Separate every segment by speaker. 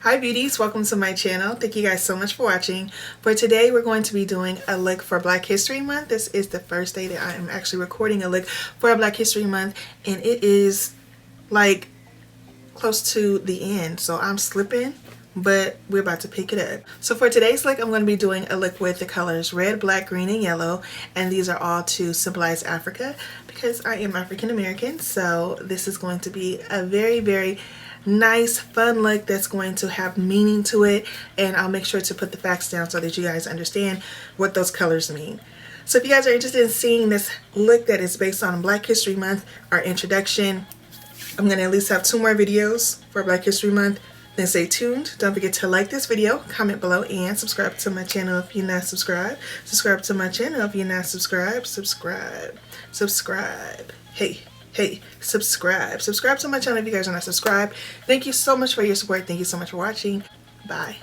Speaker 1: Hi beauties, welcome to my channel. Thank you guys so much for watching. For today we're going to be doing a look for Black History Month. This is the first day that I am actually recording a look for Black History Month, and it is like close to the end, so I'm slipping, but we're about to pick it up. So for today's look, I'm going to be doing a look with the colors red, black, green, and yellow, and these are all to symbolize Africa because I am African American. So this is going to be a very nice fun look that's going to have meaning to it, and I'll make sure to put the facts down so that you guys understand what those colors mean. So if you guys are interested in seeing this look that is based on Black History Month, our introduction, I'm going to at least have 2 more videos for Black History Month. Then stay tuned. Don't forget to like this video, comment below, and subscribe to my channel if you're not subscribed. Subscribe to my channel if you're not subscribed. Subscribe. Hey, subscribe. Subscribe to my channel if you guys are not subscribed. Thank you so much for your support. Thank you so much for watching. Bye.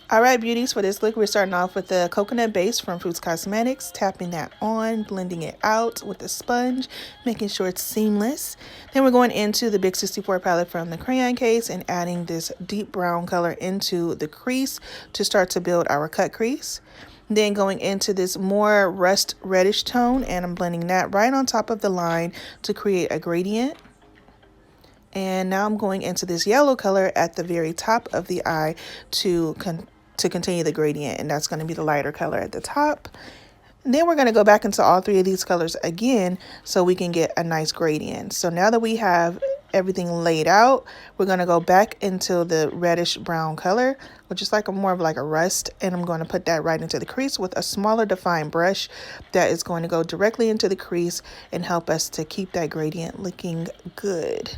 Speaker 1: Alright beauties, for this look we're starting off with the coconut base from Fruits Cosmetics, tapping that on, blending it out with a sponge, making sure it's seamless. Then we're going into the Big 64 palette from the crayon case and adding this deep brown color into the crease to start to build our cut crease. Then going into this more rust reddish tone, and I'm blending that right on top of the line to create a gradient. And now I'm going into this yellow color at the very top of the eye to continue the gradient, and that's going to be the lighter color at the top. And then we're going to go back into all 3 of these colors again so we can get a nice gradient. So now that we have everything laid out, we're going to go back into the reddish brown color, which is like more of like a rust, and I'm going to put that right into the crease with a smaller defined brush that is going to go directly into the crease and help us to keep that gradient looking good.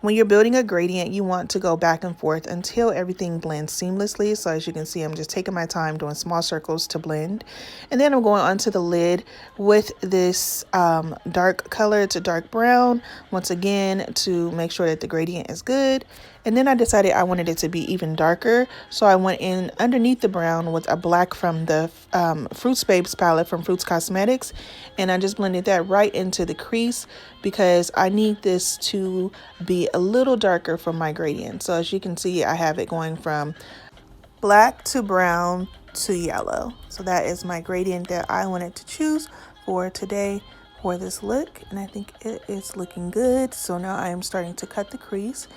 Speaker 1: When you're building a gradient, you want to go back and forth until everything blends seamlessly. So as you can see, I'm just taking my time doing small circles to blend. And then I'm going onto the lid with this dark color. It's a dark brown, once again, to make sure that the gradient is good. And then I decided I wanted it to be even darker, so I went in underneath the brown with a black from the Fruits Babes palette from Fruits Cosmetics, and I just blended that right into the crease because I need this to be a little darker for my gradient. So as you can see, I have it going from black to brown to yellow. So that is my gradient that I wanted to choose for today for this look, and I think it is looking good. So now I am starting to cut the crease.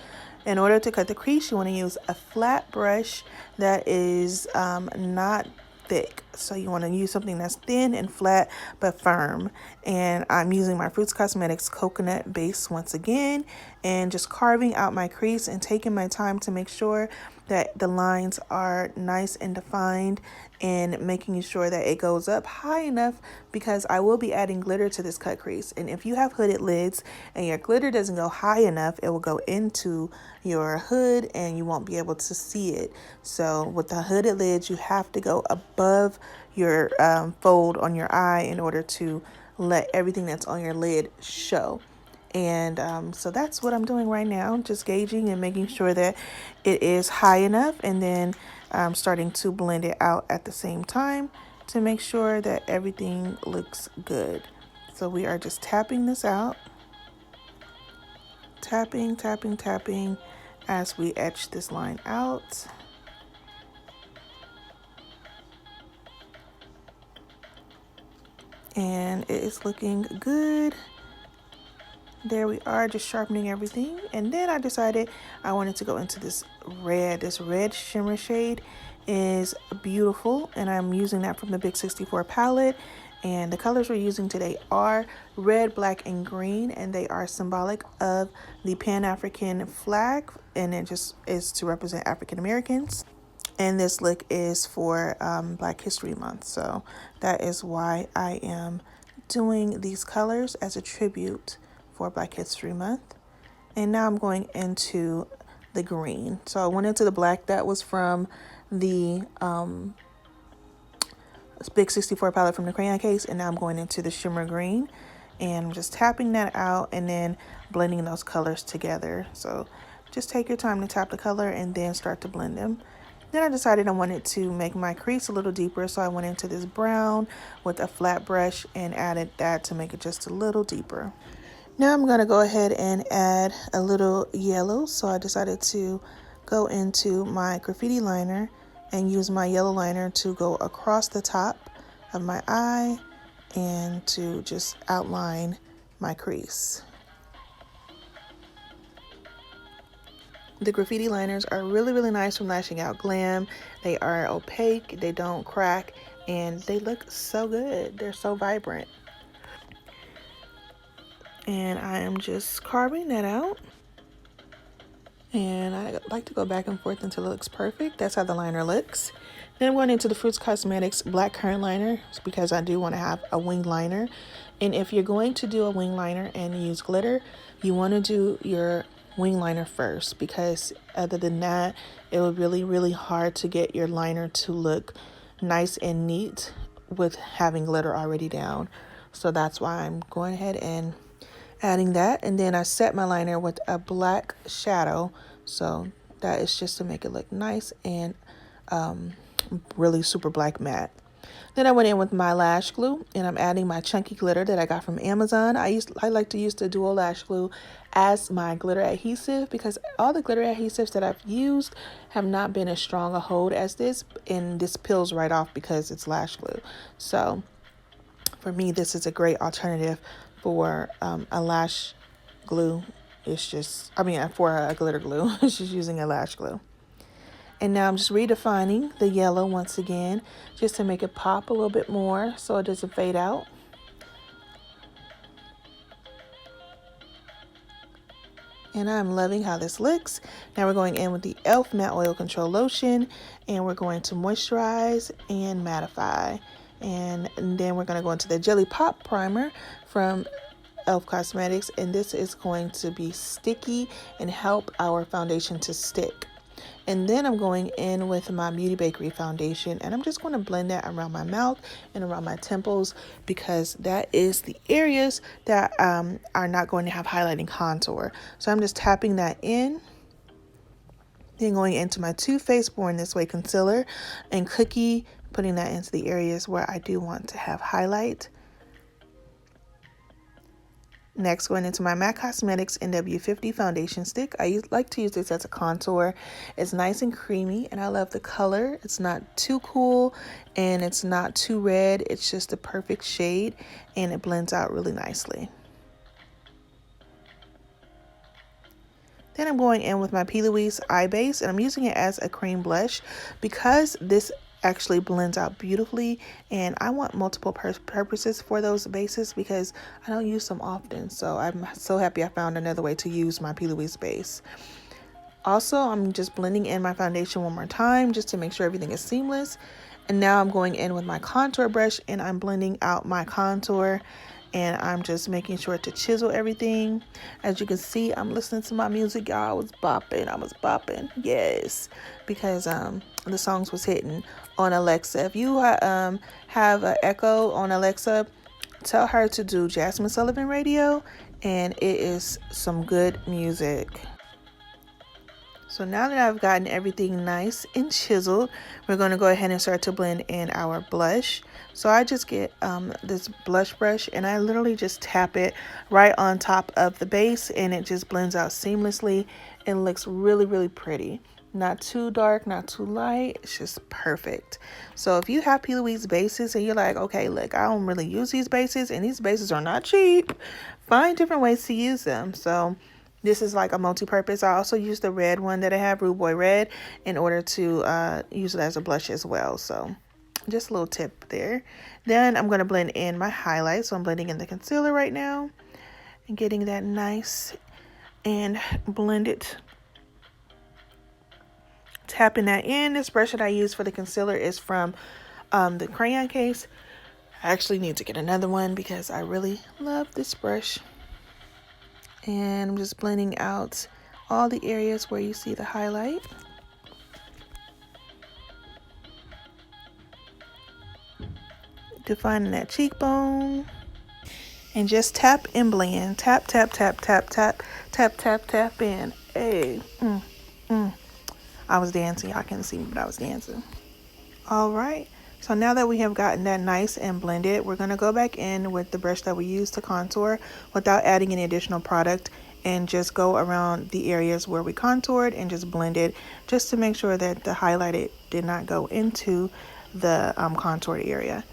Speaker 1: In order to cut the crease, you want to use a flat brush that is not thick. So you want to use something that's thin and flat but firm. And I'm using my Fruits Cosmetics coconut base once again, and just carving out my crease and taking my time to make sure that the lines are nice and defined, and making sure that it goes up high enough because I will be adding glitter to this cut crease. And if you have hooded lids and your glitter doesn't go high enough, it will go into your hood and you won't be able to see it. So with the hooded lids, you have to go above your fold on your eye in order to let everything that's on your lid show. And so that's what I'm doing right now, just gauging and making sure that it is high enough, and then starting to blend it out at the same time to make sure that everything looks good. So we are just tapping this out, tapping as we etch this line out. And it is looking good. There we are, just sharpening everything. And then I decided I wanted to go into this red. This red shimmer shade is beautiful, and I'm using that from the Big 64 palette. And the colors we're using today are red, black, and green, and they are symbolic of the Pan-African flag, and it just is to represent African Americans. And this look is for Black History Month, so that is why I am doing these colors as a tribute for Black History Month. And now I'm going into the green. So I went into the black that was from the Big 64 palette from the crayon case, and now I'm going into the shimmer green, and I'm just tapping that out and then blending those colors together. So just take your time to tap the color and then start to blend them. Then I decided I wanted to make my crease a little deeper, so I went into this brown with a flat brush and added that to make it just a little deeper. Now I'm going to go ahead and add a little yellow. So I decided to go into my graffiti liner and use my yellow liner to go across the top of my eye and to just outline my crease. The graffiti liners are really, really nice from Lashing Out Glam. They are opaque, they don't crack, and they look so good. They're so vibrant. And I am just carving that out. And I like to go back and forth until it looks perfect. That's how the liner looks. Then I'm going into the Fruits Cosmetics Black Currant Liner because I do want to have a wing liner. And if you're going to do a wing liner and use glitter, you want to do your wing liner first, because other than that, it will really, really hard to get your liner to look nice and neat with having glitter already down. So that's why I'm going ahead and adding that. And then I set my liner with a black shadow, so that is just to make it look nice and really super black matte. Then I went in with my lash glue, and I'm adding my chunky glitter that I got from Amazon. I like to use the Duo Lash Glue as my glitter adhesive, because all the glitter adhesives that I've used have not been as strong a hold as this, and this peels right off because it's lash glue. So for me, this is a great alternative for a lash glue. For a glitter glue. It's just using a lash glue. And now I'm just redefining the yellow once again, just to make it pop a little bit more so it doesn't fade out. And I'm loving how this looks. Now we're going in with the e.l.f. Matte Oil Control Lotion, and we're going to moisturize and mattify. And then we're going to go into the Jelly Pop Primer from e.l.f. Cosmetics, and this is going to be sticky and help our foundation to stick. And then I'm going in with my Beauty Bakery foundation, and I'm just going to blend that around my mouth and around my temples, because that is the areas that are not going to have highlighting contour. So I'm just tapping that in. Then going into my Too Faced Born This Way concealer and Cookie, putting that into the areas where I do want to have highlight. Next, going into my MAC Cosmetics NW50 foundation stick. I like to use this as a contour. It's nice and creamy, and I love the color. It's not too cool, and it's not too red. It's just the perfect shade, and it blends out really nicely. Then I'm going in with my P. Louise Eye Base, and I'm using it as a cream blush because this actually blends out beautifully, and I want multiple purposes for those bases because I don't use them often. So I'm so happy I found another way to use my P. Louise base. Also, I'm just blending in my foundation one more time just to make sure everything is seamless. And now I'm going in with my contour brush, and I'm blending out my contour, and I'm just making sure to chisel everything. As you can see, I'm listening to my music, y'all. I was bopping, yes, because the songs was hitting on Alexa. If you have an Echo on Alexa, tell her to do Jasmine Sullivan Radio, and it is some good music. So now that I've gotten everything nice and chiseled, we're going to go ahead and start to blend in our blush. So I just get this blush brush, and I literally just tap it right on top of the base, and it just blends out seamlessly and looks really, really pretty. Not too dark, not too light. It's just perfect. So if you have P. Louise bases and you're like, okay, look, I don't really use these bases, and these bases are not cheap, find different ways to use them. So this is like a multi-purpose. I also use the red one that I have, Rude Boy Red, in order to use it as a blush as well. So just a little tip there. Then I'm going to blend in my highlight. So I'm blending in the concealer right now and getting that nice and blended. Tapping that in. This brush that I use for the concealer is from the crayon case. I actually need to get another one because I really love this brush. And I'm just blending out all the areas where you see the highlight. Defining that cheekbone. And just tap and blend. Tap, tap, tap, tap, tap, tap, tap, tap in. Hey. I was dancing. Y'all can't see me, but I was dancing. All right. So now that we have gotten that nice and blended, we're going to go back in with the brush that we used to contour without adding any additional product, and just go around the areas where we contoured and just blend it, just to make sure that the highlighted did not go into the contoured area.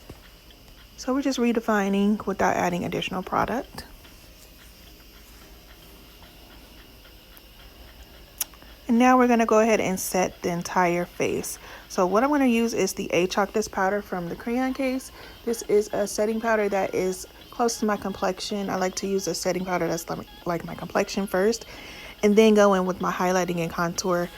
Speaker 1: So we're just redefining without adding additional product. And now we're going to go ahead and set the entire face. So what I'm going to use is the Chalkless powder from the crayon case. This is a setting powder that is close to my complexion. I like to use a setting powder that's like my complexion first, and then go in with my highlighting and contour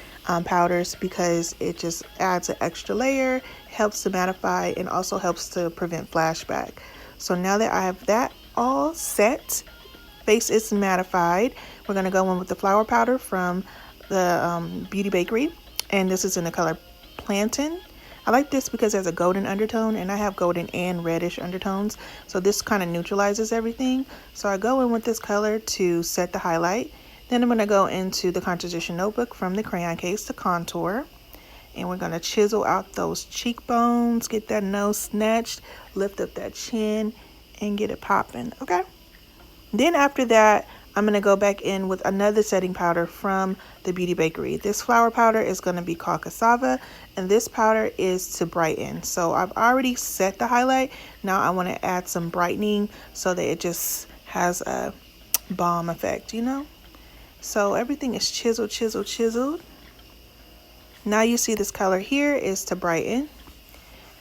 Speaker 1: powders, because it just adds an extra layer, helps to mattify, and also helps to prevent flashback. So now that I have that all set, face is mattified, we're going to go in with the flower powder from the Beauty Bakery, and this is in the color Plantain. I like this because it has a golden undertone, and I have golden and reddish undertones, so this kind of neutralizes everything. So I go in with this color to set the highlight. Then I'm going to go into the composition notebook from the crayon case to contour, and we're going to chisel out those cheekbones, get that nose snatched, lift up that chin, and get it popping. Okay, then after that, I'm going to go back in with another setting powder from the Beauty Bakery. This flower powder is going to be called Cassava, and this powder is to brighten. So I've already set the highlight. Now I want to add some brightening so that it just has a balm effect, you know? So everything is chiseled, chiseled, chiseled. Now you see this color here is to brighten.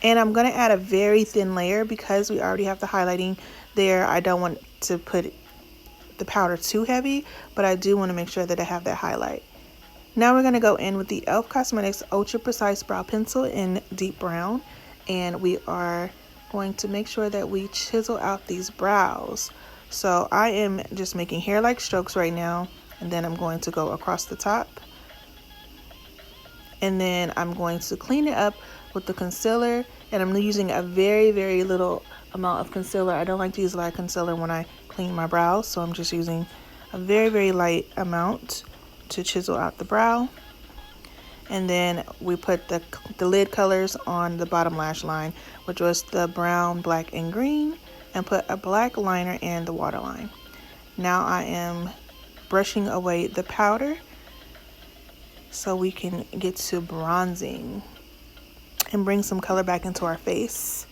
Speaker 1: And I'm going to add a very thin layer because we already have the highlighting there. I don't want to put the powder too heavy, but I do want to make sure that I have that highlight. Now we're going to go in with the e.l.f. Cosmetics Ultra Precise Brow Pencil in deep brown, and we are going to make sure that we chisel out these brows. So I am just making hair-like strokes right now, and then I'm going to go across the top, and then I'm going to clean it up with the concealer, and I'm using a very, very little amount of concealer. I don't like to use a lot of concealer when I clean my brows, so I'm just using a very, very light amount to chisel out the brow. And then we put the lid colors on the bottom lash line, which was the brown, black, and green, and put a black liner in the waterline. Now I am brushing away the powder so we can get to bronzing and bring some color back into our face.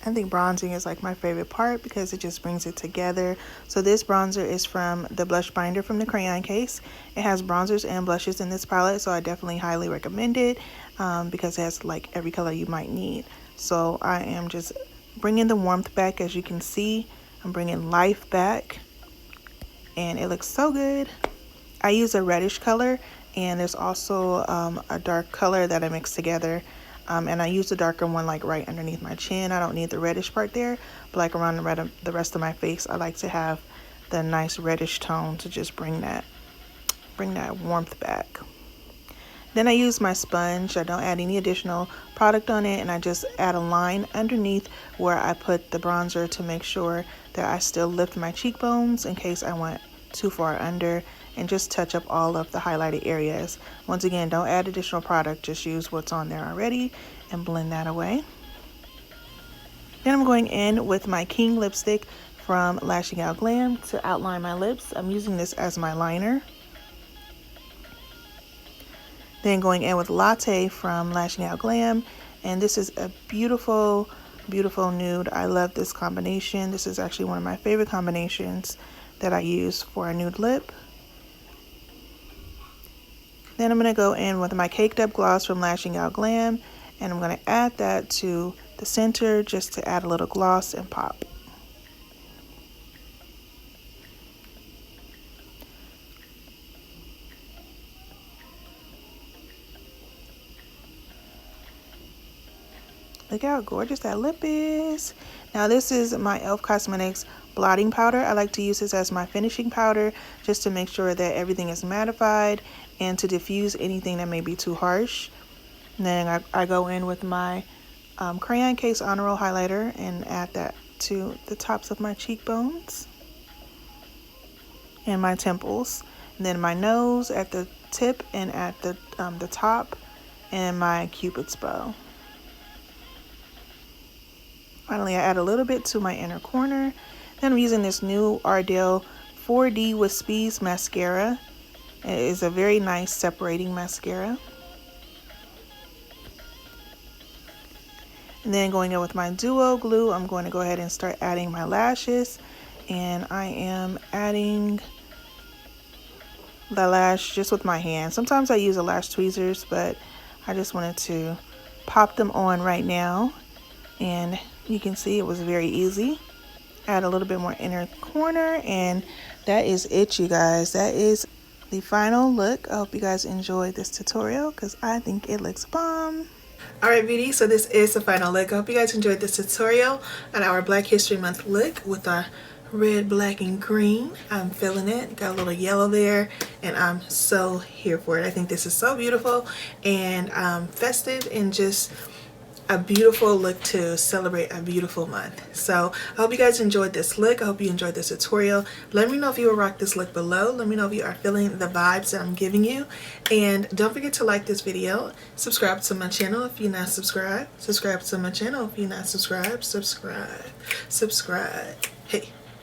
Speaker 1: I think bronzing is like my favorite part because it just brings it together. So this bronzer is from the blush binder from the crayon case. It has bronzers and blushes in this palette, so I definitely highly recommend it because it has like every color you might need. So I am just bringing the warmth back. As you can see, I'm bringing life back, and it looks so good. I use a reddish color, and there's also a dark color that I mix together. And I use the darker one like right underneath my chin. I don't need the reddish part there, but like around the rest of my face, I like to have the nice reddish tone to just bring that warmth back. Then I use my sponge. I don't add any additional product on it, and I just add a line underneath where I put the bronzer to make sure that I still lift my cheekbones in case I went too far under, and just touch up all of the highlighted areas. Once again, don't add additional product, just use what's on there already and blend that away. Then I'm going in with my King lipstick from Lashing Out Glam to outline my lips. I'm using this as my liner. Then going in with Latte from Lashing Out Glam, and this is a beautiful, beautiful nude. I love this combination. This is actually one of my favorite combinations that I use for a nude lip. Then I'm going to go in with my Caked Up Gloss from Lashing Out Glam, and I'm going to add that to the center just to add a little gloss and pop. Look how gorgeous that lip is. Now this is my e.l.f. Cosmetics blotting powder. I like to use this as my finishing powder just to make sure that everything is mattified and to diffuse anything that may be too harsh. And then I go in with my crayon case Honor Roll highlighter and add that to the tops of my cheekbones and my temples. And then my nose at the tip and at the top, and my Cupid's bow. Finally, I add a little bit to my inner corner. Then I'm using this new Ardell 4D Wispies mascara. It is a very nice separating mascara. And then going in with my Duo Glue, I'm going to go ahead and start adding my lashes. And I am adding the lash just with my hand. Sometimes I use a lash tweezers, but I just wanted to pop them on right now. And you can see it was very easy. Add a little bit more inner corner, and that is it, you guys. That is the final look. I hope you guys enjoyed this tutorial because I think it looks bomb. Alright, beauty, so this is the final look. I hope you guys enjoyed this tutorial on our Black History Month look with our red, black, and green. I'm feeling it. Got a little yellow there, and I'm so here for it. I think this is so beautiful and festive, and just a beautiful look to celebrate a beautiful month. So I hope you guys enjoyed this look. I hope you enjoyed this tutorial. Let me know if you will rock this look below. Let me know if you are feeling the vibes that I'm giving you, and don't forget to like this video, subscribe to my channel if you're not subscribed, subscribe to my channel if you're not subscribed, subscribe,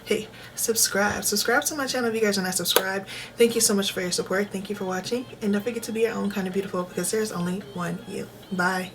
Speaker 1: hey, subscribe to my channel if you guys are not subscribed. Thank you so much for your support. Thank you for watching, and don't forget to be your own kind of beautiful, because there's only one you. Bye.